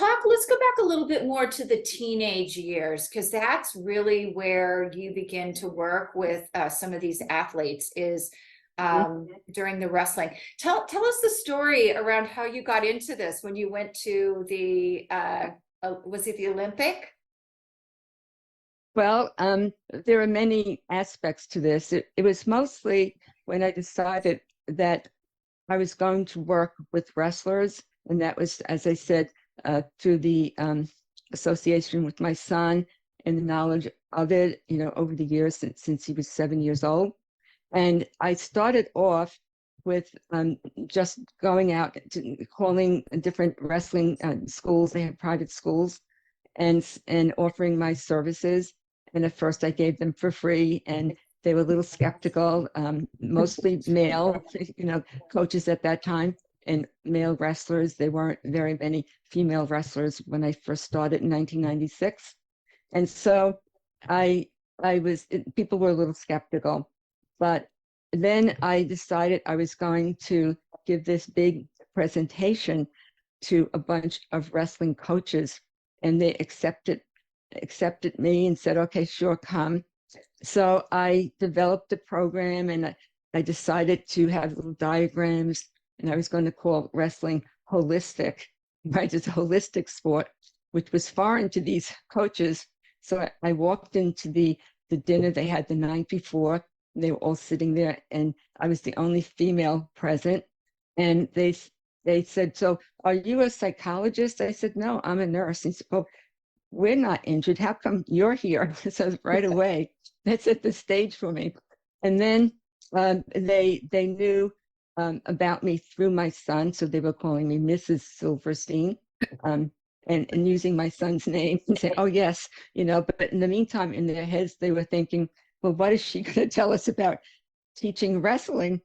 let's go back a little bit more to the teenage years, because that's really where you begin to work with some of these athletes is during the wrestling. Tell us the story around how you got into this when you went to the, was it the Olympic? Well, there are many aspects to this. It was mostly when I decided that I was going to work with wrestlers, and that was, as I said, through the association with my son and the knowledge of it, over the years since he was 7 years old. And I started off with just going out to calling different wrestling schools. They had private schools, and offering my services. And at first I gave them for free, and they were a little skeptical, mostly male, coaches at that time, and male wrestlers. There weren't very many female wrestlers when I first started in 1996. And so people were a little skeptical, but then I decided I was going to give this big presentation to a bunch of wrestling coaches, and they accepted me and said, okay, sure, come. So I developed a program, and I decided to have little diagrams, and I was going to call wrestling holistic, right? It's a holistic sport, which was foreign to these coaches. So I walked into the dinner they had the night before. They were all sitting there, and I was the only female present. And they said, so are you a psychologist? I said, no, I'm a nurse. And he said, well, we're not injured. How come you're here? So right away, that set the stage for me. And then they knew about me through my son. So they were calling me Mrs. Silverstein, and using my son's name and say, oh, yes, but in the meantime, in their heads, they were thinking, well, what is she going to tell us about teaching wrestling?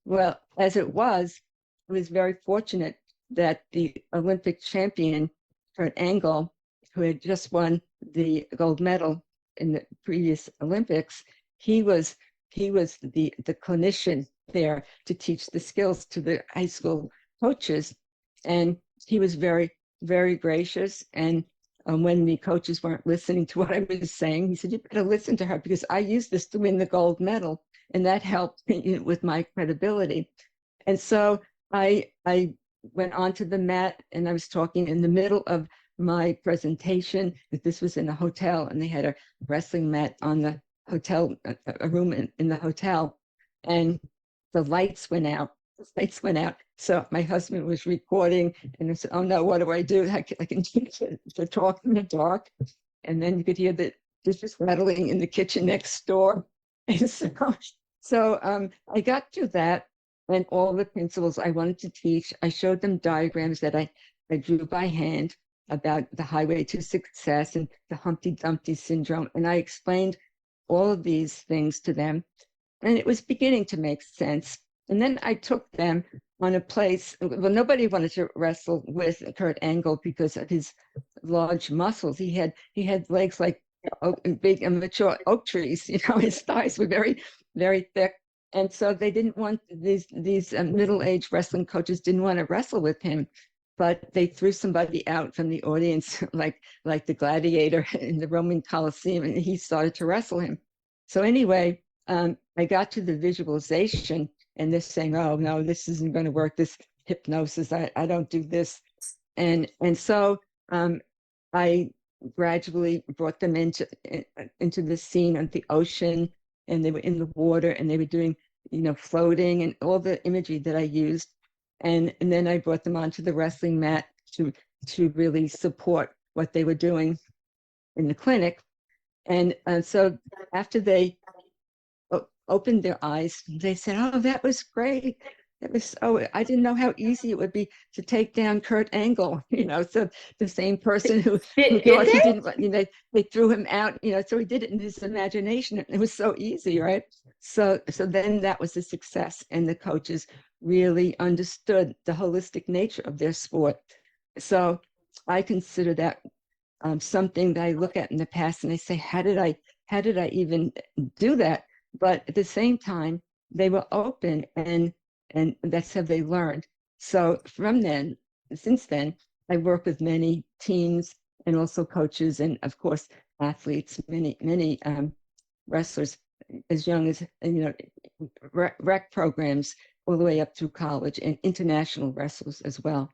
Well, as it was very fortunate that the Olympic champion, Kurt Angle, who had just won the gold medal in the previous Olympics, he was the clinician there to teach the skills to the high school coaches. And he was very, very gracious. And when the coaches weren't listening to what I was saying, he said, you better listen to her, because I used this to win the gold medal. And that helped with my credibility. And so I went onto the mat, and I was talking in the middle of my presentation. This was in a hotel, and they had a wrestling mat on the hotel, a room in the hotel, and the lights went out. So my husband was recording, and I said, oh no, what do I do? I can to talk in the dark. And then you could hear the dishes rattling in the kitchen next door. And so I got through that, and all the principles I wanted to teach. I showed them diagrams that I drew by hand about the highway to success and the Humpty Dumpty syndrome. And I explained all of these things to them, and it was beginning to make sense. And then I took them on a place. Well, nobody wanted to wrestle with Kurt Angle because of his large muscles. He had legs like big and mature oak trees. His thighs were very, very thick. And so they didn't want these middle-aged wrestling coaches didn't want to wrestle with him, but they threw somebody out from the audience, like the gladiator in the Roman Colosseum, and he started to wrestle him. So anyway, I got to the visualization, and they're saying, oh no, this isn't going to work, this hypnosis, I don't do this. And so I gradually brought them into the scene of the ocean, and they were in the water, and they were doing, floating, and all the imagery that I used. And then I brought them onto the wrestling mat to really support what they were doing in the clinic. And so after they opened their eyes, they said, oh, that was great. I didn't know how easy it would be to take down Kurt Angle, so the same person who thought he didn't, they threw him out, so he did it in his imagination. It was so easy, right? So then that was a success, and the coaches really understood the holistic nature of their sport. So I consider that something that I look at in the past, and I say, how did I even do that? But at the same time, they were open, and that's how they learned. So since then, I work with many teams and also coaches, and of course athletes, many wrestlers as young as rec programs all the way up through college, and international wrestlers as well.